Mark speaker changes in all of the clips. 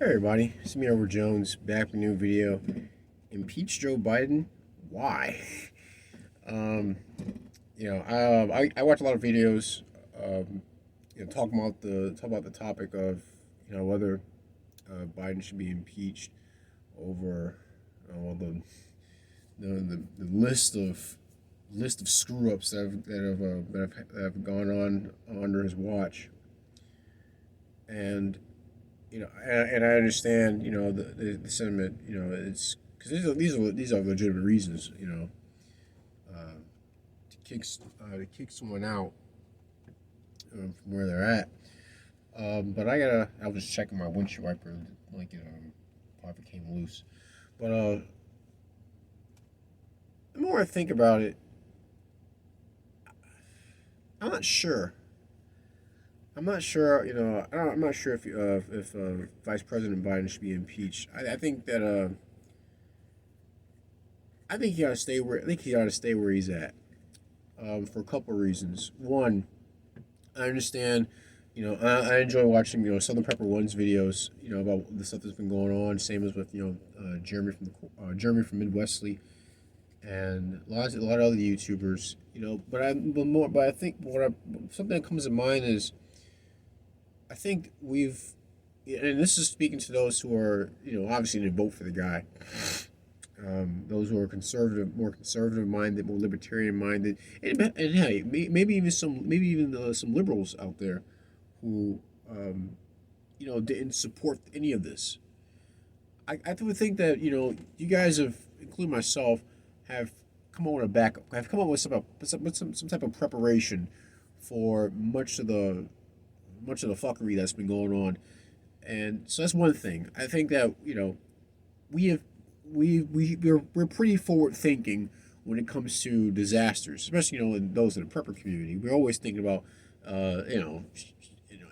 Speaker 1: Hey everybody, it's me over Jones back with a new video. Impeach Joe Biden? Why? Um, I watch a lot of videos, talk about the topic of whether Biden should be impeached over the list of screw ups that have gone on under his watch, and and I understand, the sentiment. It's because these are legitimate reasons, uh, to kick someone out from where they're at. But I was just checking my windshield wiper, like probably came loose. But the more I think about it, I'm not sure. I'm not sure. I'm not sure if Vice President Biden should be impeached. I think that I think he ought to stay where he's at. For a couple of reasons. One, I understand. I enjoy watching Southern Pepper One's videos. About the stuff that's been going on. Same as with Jeremy from Midwestly and a lot of other YouTubers. But I think something that comes to mind is I think and this is speaking to those who are obviously didn't vote for the guy. Those who are more conservative minded, more libertarian minded, and hey, maybe even some liberals out there who didn't support any of this. I would think that you guys have, including myself, have come up with some type of preparation for much of the fuckery that's been going on, and so that's one thing. I think that we have we're pretty forward thinking when it comes to disasters, especially in those in the prepper community. We're always thinking about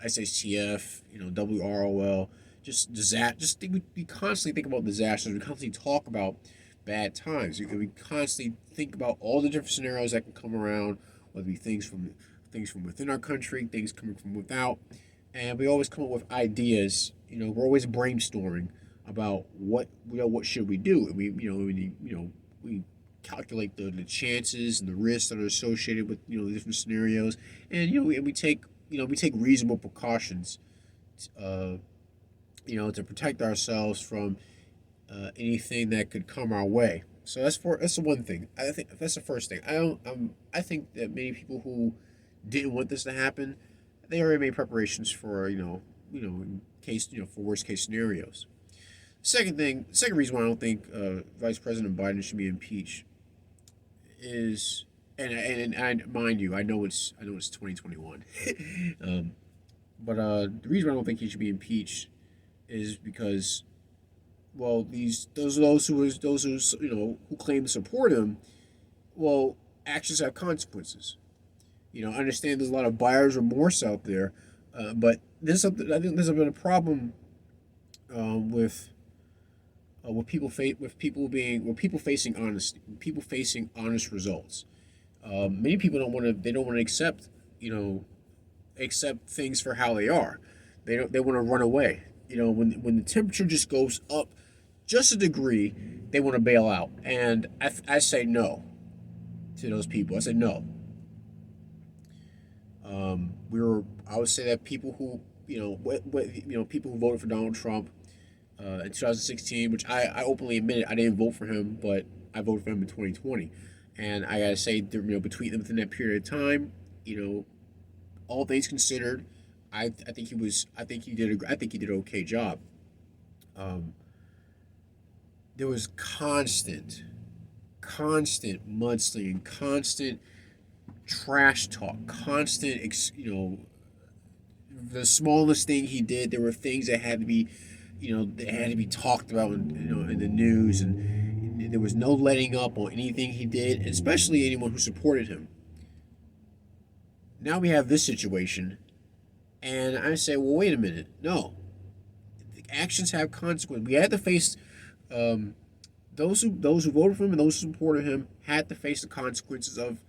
Speaker 1: SHTF, WROL, just disaster. We constantly think about disasters. We constantly talk about bad times. We constantly think about all the different scenarios that can come around, whether it be things from within our country, things coming from without, and we always come up with ideas. We're always brainstorming about what should we do, and we calculate the chances and the risks that are associated with the different scenarios, and we take reasonable precautions, uh, to protect ourselves from anything that could come our way. So that's the one thing. I think that's the first thing. I think that many people who didn't want this to happen, they already made preparations for in case for worst case scenarios. Second reason why I don't think Vice President Biden should be impeached is, and mind you, I know it's 2021, but the reason why I don't think he should be impeached is because, well, those who claim to support him, well, actions have consequences. I understand there's a lot of buyer's remorse out there, but I think there's been a problem with with people facing honest results. Many people don't want to accept things for how they are. They want to run away. When the temperature just goes up just a degree, they want to bail out, and I say no to those people. I say no. I would say that people who people who voted for Donald Trump in 2016, which I openly admitted I didn't vote for him, but I voted for him in 2020, and I gotta say, within that period of time, all things considered, I think he did an okay job. Um, there was constant mudslinging, constant trash talk, the smallest thing he did, there were things that had to be, that had to be talked about in the news, and there was no letting up on anything he did, especially anyone who supported him. Now we have this situation, and I say, well, wait a minute, no, actions have consequences. We had to face those who voted for him and those who supported him had to face the consequences of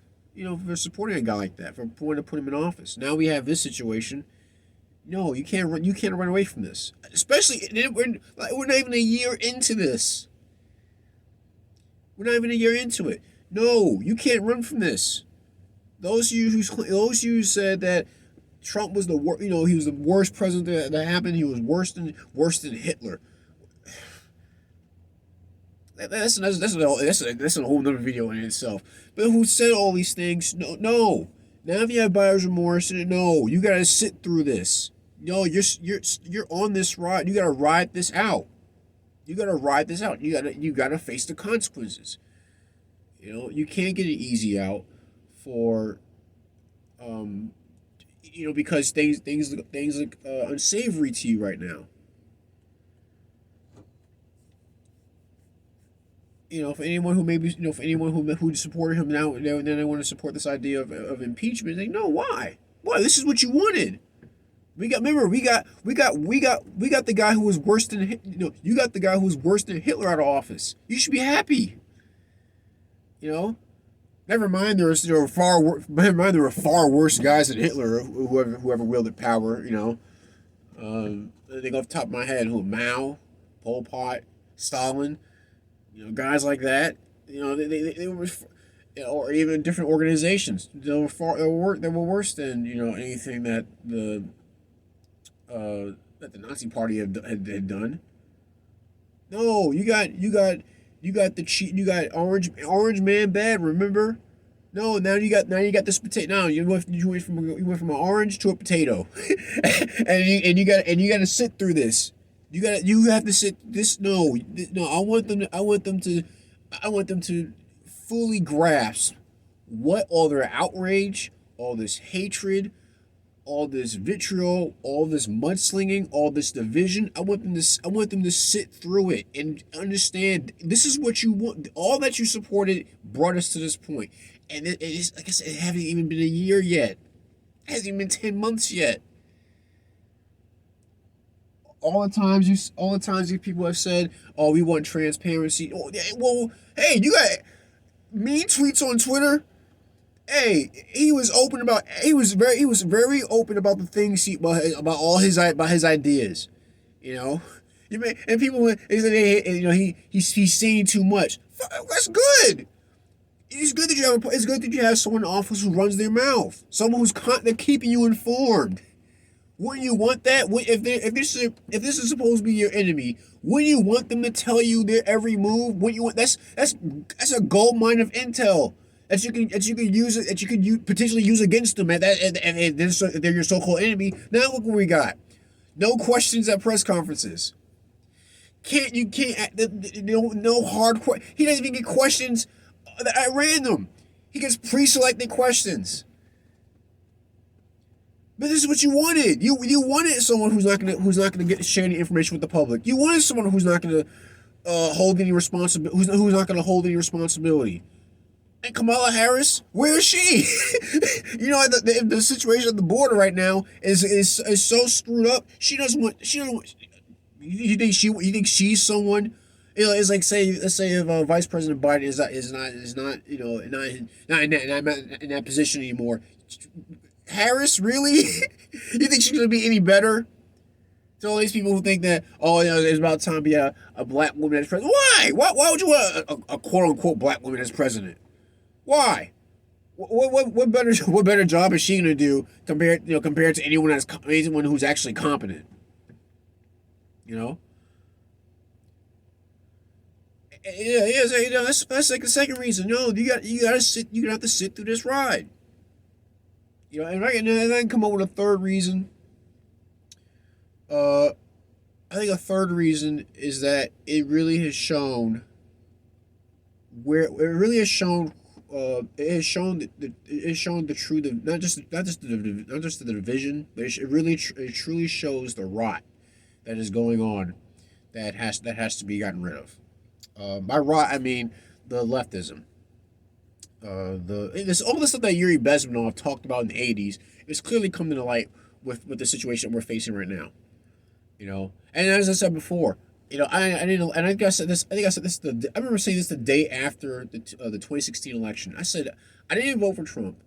Speaker 1: for supporting a guy like that, for wanting to put him in office. Now we have this situation, No, you can't run. You can't run away from this. Especially we're not even a year into this. We're not even a year into it. No, you can't run from this. Those you said that Trump was the worst. You know, he was the worst president that happened. He was worse than Hitler. That's a whole other video in itself. But who said all these things? No, no. Now if you have buyer's remorse, no, you gotta sit through this. No, you're on this ride. You gotta ride this out. You gotta ride this out. You gotta face the consequences. You know, you can't get an easy out for, um, because things look unsavory to you right now. For anyone who maybe, for anyone who supported him now, then they want to support this idea of impeachment. They know why. Why? This is what you wanted. Remember, we got the guy who was worse than, you got the guy who was worse than Hitler out of office. You should be happy. You know, never mind there were far worse guys than Hitler, whoever wielded power. I think off the top of my head, Mao, Pol Pot, Stalin. Guys like that. They were, or even different organizations. They were worse than anything that the Nazi Party had done. No, you got Orange Man bad. Remember? No, now you got this potato. Now you went from an orange to a potato, and you got to sit through this. You have to sit this. No, no. I want them to fully grasp what all their outrage, all this hatred, all this vitriol, all this mudslinging, all this division. I want them to sit through it and understand this is what you want. All that you supported brought us to this point, and it is, like I said, it hasn't even been a year yet. It hasn't even been 10 months yet. All the times these people have said, "Oh, we want transparency." Oh, yeah, well, hey, you got mean tweets on Twitter. Hey, he was very open about the things about his ideas. You know, and people they said, hey, he's saying too much. That's good. It's good that you have someone in office who runs their mouth, someone they're keeping you informed. Wouldn't you want that? If this is supposed to be your enemy, wouldn't you want them to tell you their every move? Wouldn't you want that's a gold mine of intel that you could potentially use against them and they're your so-called enemy. Now look what we got. No questions at press conferences. No hard questions. He doesn't even get questions at random. He gets pre-selected questions. But this is what you wanted. You wanted someone who's not gonna share any information with the public. You wanted someone who's not gonna hold any responsibility. Who's not gonna hold any responsibility. And Kamala Harris, where is she? The situation at the border right now is so screwed up. She doesn't want. You think she's someone? It's like let's say if Vice President Biden is not in that position anymore. Harris, really? You think she's gonna be any better? To all these people who think that, it's about time to be a black woman as president. Why? Why would you want a quote unquote black woman as president? Why? What better job is she gonna do compared to anyone who's actually competent? You know. Yeah. That's like the second reason. No, you gotta sit. You're gonna have to sit through this ride. And I can come up with a third reason. I think a third reason is that it really has shown it has shown the truth of not just the division, but it truly shows the rot that is going on that has to be gotten rid of. By rot, I mean the leftism. All the stuff that Yuri Bezmenov talked about in the '80s is clearly coming to light with the situation we're facing right now. And as I said before, I didn't, and I think I said this. I think I said this. I remember saying this the day after the 2016 election. I said I didn't vote for Trump,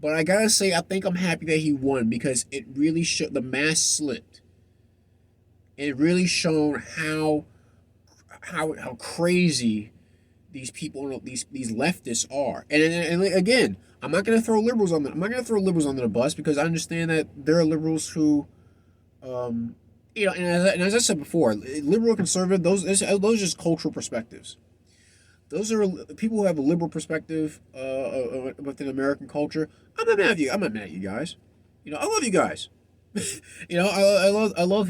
Speaker 1: But I gotta say, I think I'm happy that he won because it really showed the mask slipped. It really shown how crazy these people, these leftists are. And again, I'm not gonna throw liberals on I'm not gonna throw liberals under the bus because I understand that there are liberals who, um, and as I said before, liberal conservative, those are just cultural perspectives. Those are people who have a liberal perspective within American culture. I'm not mad at you. I'm not mad at you guys. I love you guys. I love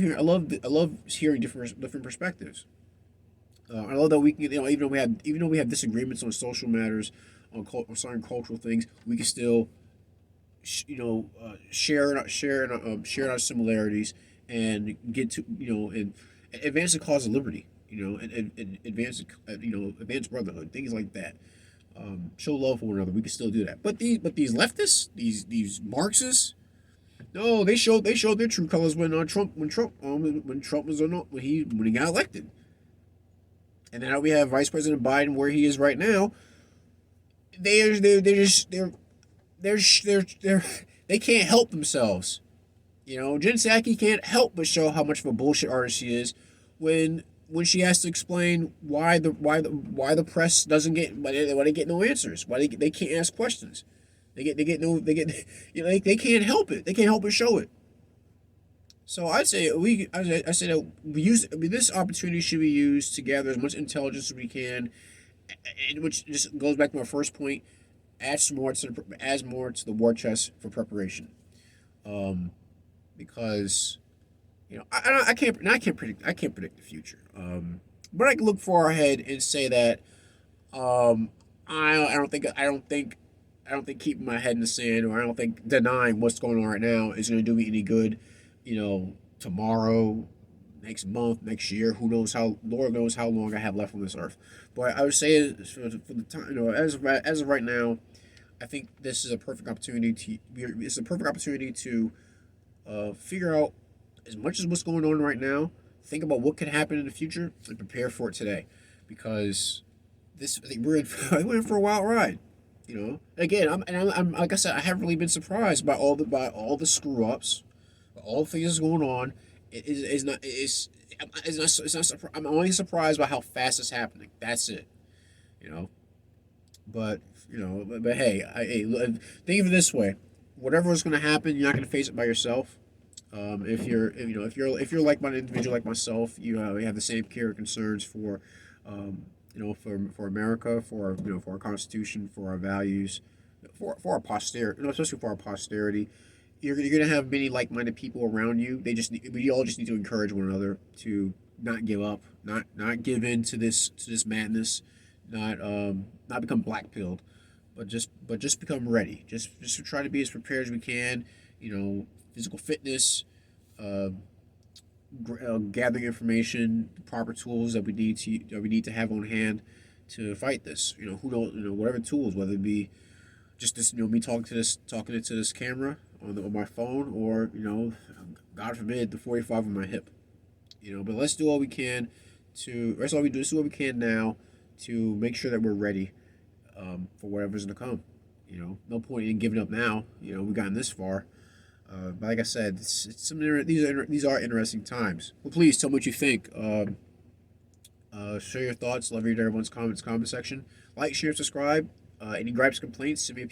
Speaker 1: hearing different perspectives. I love that we can, even though we have disagreements on social matters, on certain cultural things, we can still, share our similarities and get to, and advance the cause of liberty. And advance brotherhood, things like that. Show love for one another. We can still do that. But these leftists, these Marxists, no, they showed their true colors when Trump was on when he got elected. And now we have Vice President Biden where he is right now. They're they can't help themselves. Jen Psaki can't help but show how much of a bullshit artist she is when she has to explain why the press doesn't why they get no answers, why they can't ask questions. They can't help it. They can't help but show it. So I say that this opportunity should be used to gather as much intelligence as we can, and which just goes back to my first point. Adds more to the war chest for preparation, because I can't predict the future. But I can look far ahead and say that, I don't think keeping my head in the sand, or I don't think denying what's going on right now is going to do me any good. Tomorrow, next month, next year, who knows how Lord knows how long I have left on this earth. But I would say for the time, as of right now, I think this is a perfect opportunity to figure out as much as what's going on right now. Think about what could happen in the future and prepare for it today, because I think we're in for a wild ride. Again, I'm like I said, I haven't really been surprised by all the screw ups, all the things that's going on. I'm only surprised by how fast it's happening. That's it. You know, but hey, think of it this way: whatever is going to happen, you're not going to face it by yourself. If you're like-minded individual like myself, you have the same care and concerns for, for America, for our Constitution, for our values, for our posterity, especially for our posterity. You're gonna have many like-minded people around you. We all just need to encourage one another to not give up, not give in to this madness, not become black-pilled, but just become ready. Just to try to be as prepared as we can. Physical fitness, uh, gathering information, proper tools that we need to have on hand to fight this. Who knows? Whatever tools, whether it be just this, me talking into this camera on my phone, or God forbid, the 45 on my hip. But let's do all we can let's do what we can now to make sure that we're ready, for whatever's going to come. No point in giving up now. We've gotten this far. But like I said, these are interesting times. Well, please tell me what you think. Share your thoughts. Love reading everyone's comment section. Like, share, subscribe. Any gripes, complaints, send me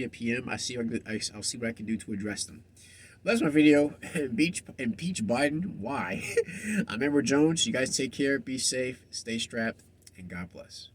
Speaker 1: a PM. I'll see what I can do to address them. That's my video. Impeach Biden. Why? I'm Edward Jones. You guys take care. Be safe. Stay strapped. And God bless.